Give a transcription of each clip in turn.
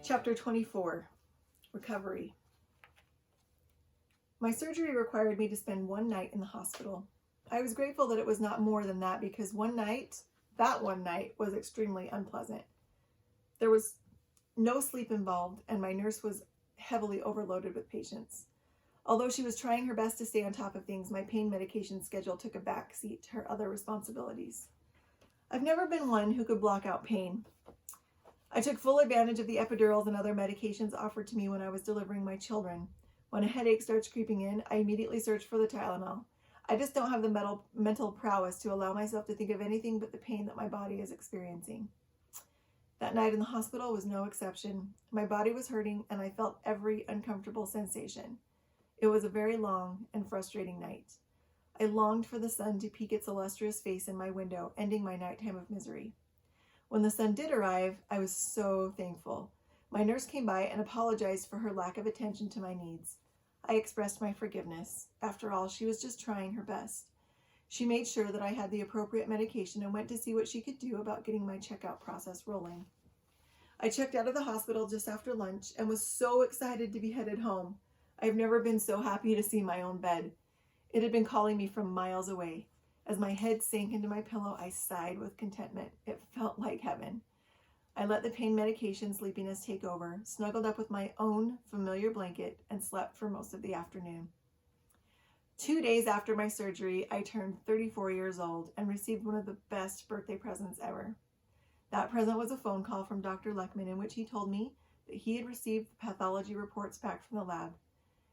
Chapter 24, Recovery. My surgery required me to spend one night in the hospital. I was grateful that it was not more than that because that one night was extremely unpleasant. There was no sleep involved and my nurse was heavily overloaded with patients. Although she was trying her best to stay on top of things, my pain medication schedule took a back seat to her other responsibilities. I've never been one who could block out pain. I took full advantage of the epidurals and other medications offered to me when I was delivering my children. When a headache starts creeping in, I immediately search for the Tylenol. I just don't have the mental prowess to allow myself to think of anything but the pain that my body is experiencing. That night in the hospital was no exception. My body was hurting and I felt every uncomfortable sensation. It was a very long and frustrating night. I longed for the sun to peek its illustrious face in my window, ending my nighttime of misery. When the sun did arrive, I was so thankful. My nurse came by and apologized for her lack of attention to my needs. I expressed my forgiveness. After all, she was just trying her best. She made sure that I had the appropriate medication and went to see what she could do about getting my checkout process rolling. I checked out of the hospital just after lunch and was so excited to be headed home. I've never been so happy to see my own bed. It had been calling me from miles away. As my head sank into my pillow, I sighed with contentment. It felt like heaven. I let the pain medication sleepiness take over, snuggled up with my own familiar blanket, and slept for most of the afternoon. 2 days after my surgery, I turned 34 years old and received one of the best birthday presents ever. That present was a phone call from Dr. Luckman in which he told me that he had received the pathology reports back from the lab.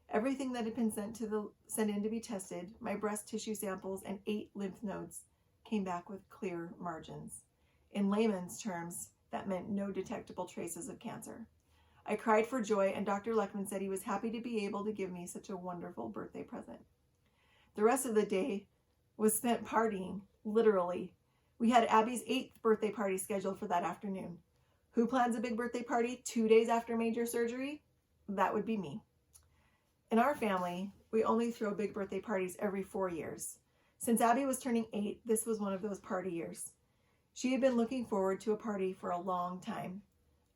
Everything that had been sent in to be tested, my breast tissue samples and 8 lymph nodes, came back with clear margins. In layman's terms, that meant no detectable traces of cancer. I cried for joy, and Dr. Luckman said he was happy to be able to give me such a wonderful birthday present. The rest of the day was spent partying, literally. We had Abby's 8th birthday party scheduled for that afternoon. Who plans a big birthday party 2 days after major surgery? That would be me. In our family, we only throw big birthday parties every 4 years. Since Abby was turning 8, this was one of those party years. She had been looking forward to a party for a long time.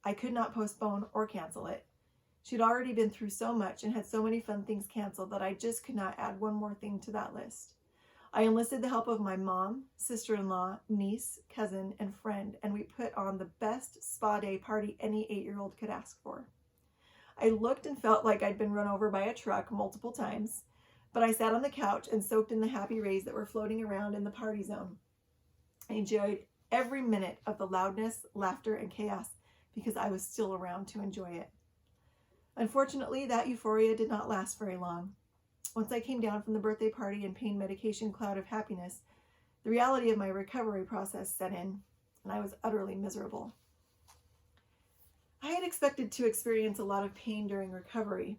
I could not postpone or cancel it. She'd already been through so much and had so many fun things canceled that I just could not add one more thing to that list. I enlisted the help of my mom, sister-in-law, niece, cousin, and friend, and we put on the best spa day party any 8-year-old could ask for. I looked and felt like I'd been run over by a truck multiple times, but I sat on the couch and soaked in the happy rays that were floating around in the party zone. I enjoyed every minute of the loudness, laughter, and chaos because I was still around to enjoy it. Unfortunately, that euphoria did not last very long. Once I came down from the birthday party and pain medication cloud of happiness, the reality of my recovery process set in, and I was utterly miserable. I had expected to experience a lot of pain during recovery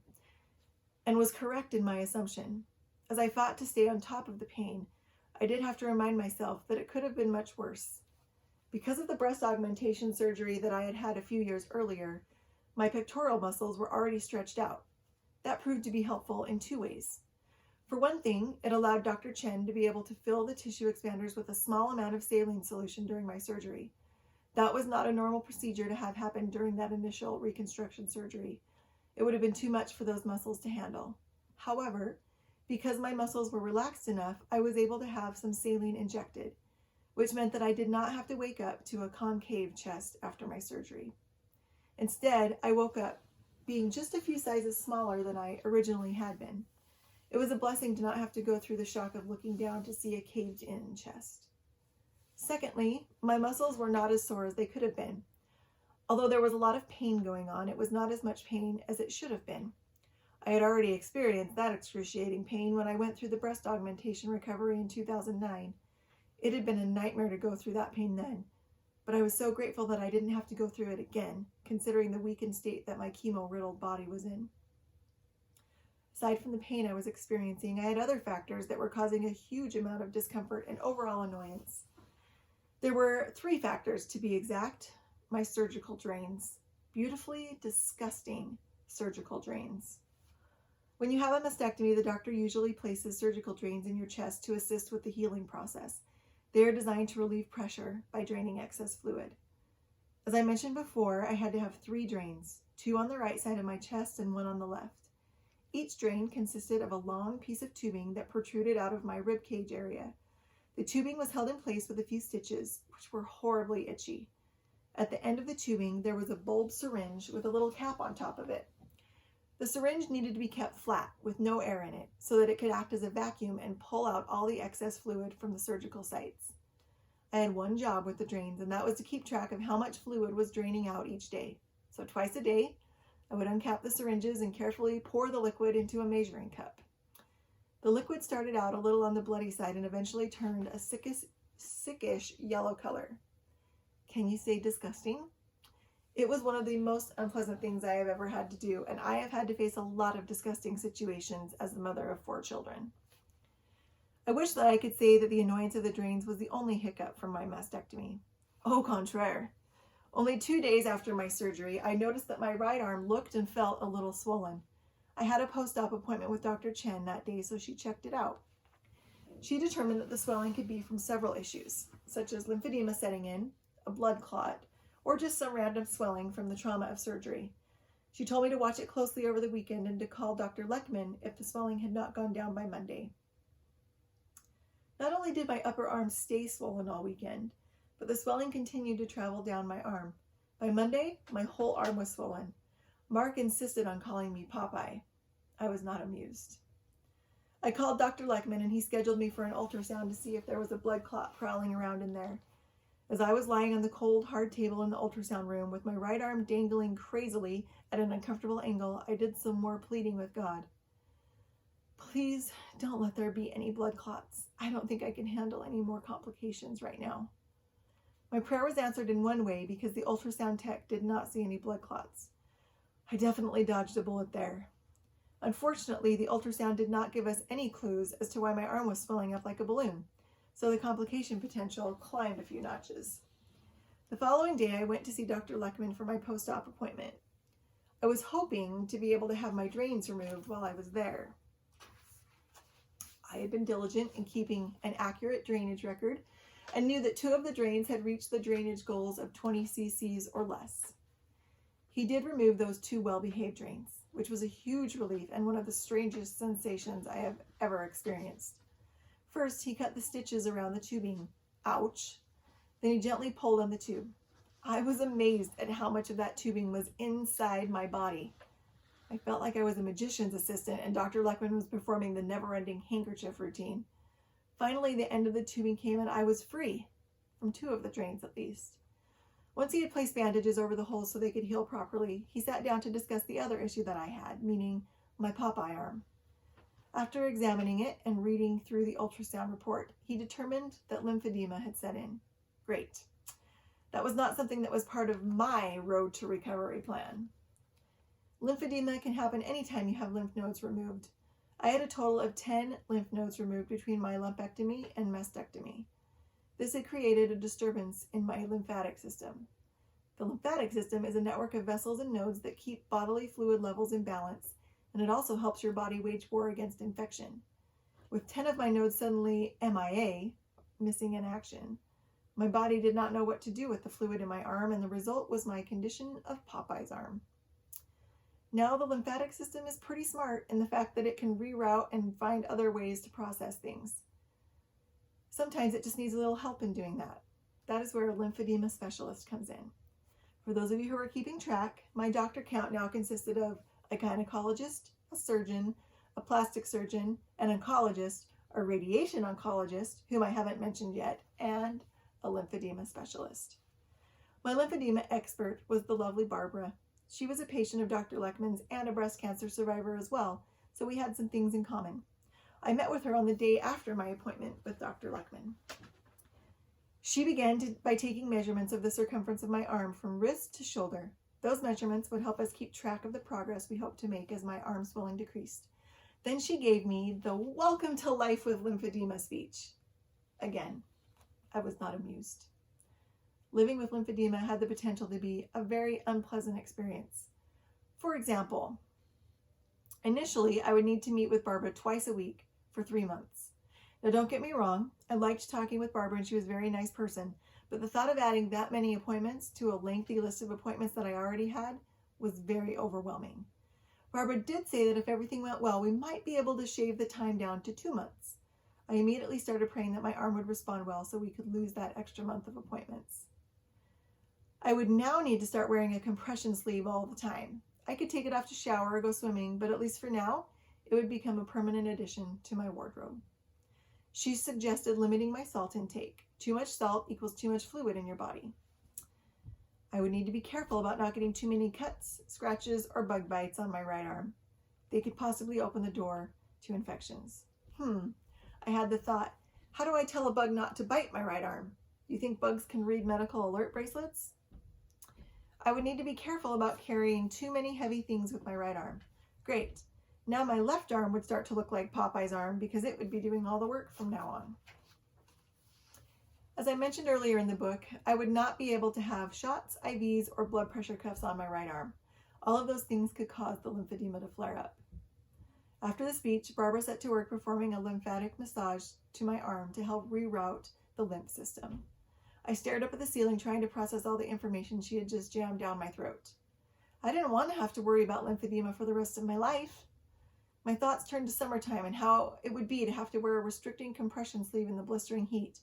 and was correct in my assumption. As I fought to stay on top of the pain, I did have to remind myself that it could have been much worse. Because of the breast augmentation surgery that I had had a few years earlier, my pectoral muscles were already stretched out. That proved to be helpful in 2 ways. For one thing, it allowed Dr. Chen to be able to fill the tissue expanders with a small amount of saline solution during my surgery. That was not a normal procedure to have happen during that initial reconstruction surgery. It would have been too much for those muscles to handle. However, because my muscles were relaxed enough, I was able to have some saline injected, which meant that I did not have to wake up to a concave chest after my surgery. Instead, I woke up being just a few sizes smaller than I originally had been. It was a blessing to not have to go through the shock of looking down to see a caved-in chest. Secondly, my muscles were not as sore as they could have been. Although there was a lot of pain going on, it was not as much pain as it should have been. I had already experienced that excruciating pain when I went through the breast augmentation recovery in 2009. It had been a nightmare to go through that pain then, but I was so grateful that I didn't have to go through it again, considering the weakened state that my chemo-riddled body was in. Aside from the pain I was experiencing, I had other factors that were causing a huge amount of discomfort and overall annoyance. There were 3 factors to be exact. My surgical drains. Beautifully disgusting surgical drains. When you have a mastectomy, the doctor usually places surgical drains in your chest to assist with the healing process. They are designed to relieve pressure by draining excess fluid. As I mentioned before, I had to have 3 drains, 2 on the right side of my chest and 1 on the left. Each drain consisted of a long piece of tubing that protruded out of my rib cage area. The tubing was held in place with a few stitches, which were horribly itchy. At the end of the tubing, there was a bulb syringe with a little cap on top of it. The syringe needed to be kept flat with no air in it so that it could act as a vacuum and pull out all the excess fluid from the surgical sites. I had one job with the drains, and that was to keep track of how much fluid was draining out each day. So twice a day, I would uncap the syringes and carefully pour the liquid into a measuring cup. The liquid started out a little on the bloody side and eventually turned a sickish yellow color. Can you say disgusting? It was one of the most unpleasant things I have ever had to do, and I have had to face a lot of disgusting situations as the mother of 4 children. I wish that I could say that the annoyance of the drains was the only hiccup from my mastectomy. Au contraire. Only 2 days after my surgery, I noticed that my right arm looked and felt a little swollen. I had a post-op appointment with Dr. Chen that day, so she checked it out. She determined that the swelling could be from several issues, such as lymphedema setting in, a blood clot, or just some random swelling from the trauma of surgery. She told me to watch it closely over the weekend and to call Dr. Leckman if the swelling had not gone down by Monday. Not only did my upper arm stay swollen all weekend, but the swelling continued to travel down my arm. By Monday, my whole arm was swollen. Mark insisted on calling me Popeye. I was not amused. I called Dr. Leckman and he scheduled me for an ultrasound to see if there was a blood clot prowling around in there. As I was lying on the cold, hard table in the ultrasound room with my right arm dangling crazily at an uncomfortable angle, I did some more pleading with God. Please don't let there be any blood clots. I don't think I can handle any more complications right now. My prayer was answered in one way because the ultrasound tech did not see any blood clots. I definitely dodged a bullet there. Unfortunately, the ultrasound did not give us any clues as to why my arm was swelling up like a balloon, so the complication potential climbed a few notches. The following day, I went to see Dr. Leckman for my post-op appointment. I was hoping to be able to have my drains removed while I was there. I had been diligent in keeping an accurate drainage record and knew that 2 of the drains had reached the drainage goals of 20 cc's or less. He did remove those 2 well-behaved drains, which was a huge relief and one of the strangest sensations I have ever experienced. First, he cut the stitches around the tubing. Ouch. Then he gently pulled on the tube. I was amazed at how much of that tubing was inside my body. I felt like I was a magician's assistant and Dr. Leckman was performing the never-ending handkerchief routine. Finally, the end of the tubing came and I was free, from 2 of the drains at least. Once he had placed bandages over the holes so they could heal properly, he sat down to discuss the other issue that I had, meaning my Popeye arm. After examining it and reading through the ultrasound report, he determined that lymphedema had set in. Great. That was not something that was part of my road to recovery plan. Lymphedema can happen anytime you have lymph nodes removed. I had a total of 10 lymph nodes removed between my lumpectomy and mastectomy. This had created a disturbance in my lymphatic system. The lymphatic system is a network of vessels and nodes that keep bodily fluid levels in balance, and it also helps your body wage war against infection. With 10 of my nodes suddenly MIA, missing in action, my body did not know what to do with the fluid in my arm, and the result was my condition of Popeye's arm. Now the lymphatic system is pretty smart in the fact that it can reroute and find other ways to process things. Sometimes it just needs a little help in doing that. That is where a lymphedema specialist comes in. For those of you who are keeping track, my doctor count now consisted of a gynecologist, a surgeon, a plastic surgeon, an oncologist, a radiation oncologist, whom I haven't mentioned yet, and a lymphedema specialist. My lymphedema expert was the lovely Barbara. She was a patient of Dr. Leckman's and a breast cancer survivor as well, so we had some things in common. I met with her on the day after my appointment with Dr. Leckman. She began by taking measurements of the circumference of my arm from wrist to shoulder. Those measurements would help us keep track of the progress we hoped to make as my arm swelling decreased. Then she gave me the welcome to life with lymphedema speech. Again, I was not amused. Living with lymphedema had the potential to be a very unpleasant experience. For example, initially I would need to meet with Barbara twice a week for 3 months. Now don't get me wrong, I liked talking with Barbara and she was a very nice person, but the thought of adding that many appointments to a lengthy list of appointments that I already had was very overwhelming. Barbara did say that if everything went well, we might be able to shave the time down to 2 months. I immediately started praying that my arm would respond well so we could lose that extra month of appointments. I would now need to start wearing a compression sleeve all the time. I could take it off to shower or go swimming, but at least for now, it would become a permanent addition to my wardrobe. She suggested limiting my salt intake. Too much salt equals too much fluid in your body. I would need to be careful about not getting too many cuts, scratches, or bug bites on my right arm. They could possibly open the door to infections. I had the thought, how do I tell a bug not to bite my right arm? Do you think bugs can read medical alert bracelets? I would need to be careful about carrying too many heavy things with my right arm. Great. Now my left arm would start to look like Popeye's arm because it would be doing all the work from now on. As I mentioned earlier in the book, I would not be able to have shots, IVs, or blood pressure cuffs on my right arm. All of those things could cause the lymphedema to flare up. After the speech, Barbara set to work performing a lymphatic massage to my arm to help reroute the lymph system. I stared up at the ceiling trying to process all the information she had just jammed down my throat. I didn't want to have to worry about lymphedema for the rest of my life. My thoughts turned to summertime and how it would be to have to wear a restricting compression sleeve in the blistering heat.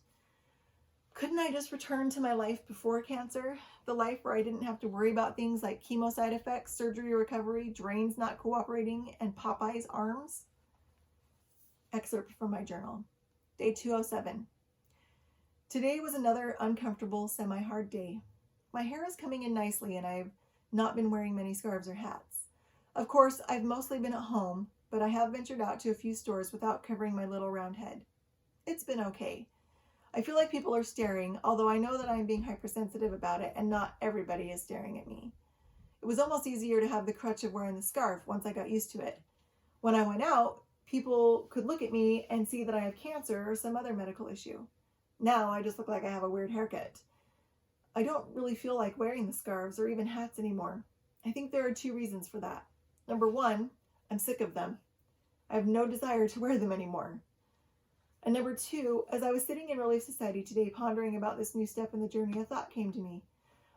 Couldn't I just return to my life before cancer? The life where I didn't have to worry about things like chemo side effects, surgery recovery, drains not cooperating, and Popeye's arms? Excerpt from my journal. Day 207. Today was another uncomfortable, semi-hard day. My hair is coming in nicely and I've not been wearing many scarves or hats. Of course, I've mostly been at home, but I have ventured out to a few stores without covering my little round head. It's been okay. I feel like people are staring, although I know that I'm being hypersensitive about it and not everybody is staring at me. It was almost easier to have the crutch of wearing the scarf once I got used to it. When I went out, people could look at me and see that I have cancer or some other medical issue. Now I just look like I have a weird haircut. I don't really feel like wearing the scarves or even hats anymore. I think there are 2 reasons for that. Number 1, I'm sick of them. I have no desire to wear them anymore. And number 2, as I was sitting in Relief Society today pondering about this new step in the journey, a thought came to me.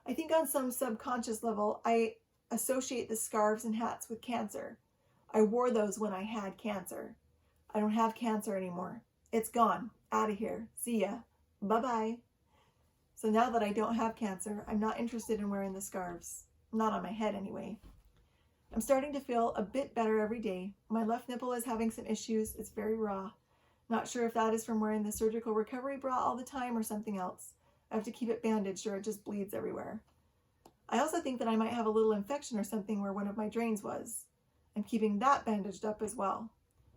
I think on some subconscious level, I associate the scarves and hats with cancer. I wore those when I had cancer. I don't have cancer anymore. It's gone. Out of here. See ya. Bye-bye. So now that I don't have cancer, I'm not interested in wearing the scarves. Not on my head anyway. I'm starting to feel a bit better every day. My left nipple is having some issues. It's very raw. Not sure if that is from wearing the surgical recovery bra all the time or something else. I have to keep it bandaged or it just bleeds everywhere. I also think that I might have a little infection or something where one of my drains was. I'm keeping that bandaged up as well.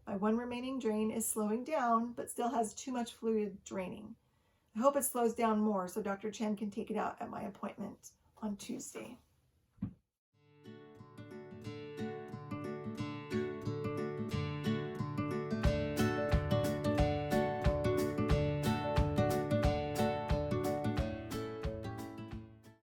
My one remaining drain is slowing down, but still has too much fluid draining. I hope it slows down more so Dr. Chen can take it out at my appointment on Tuesday.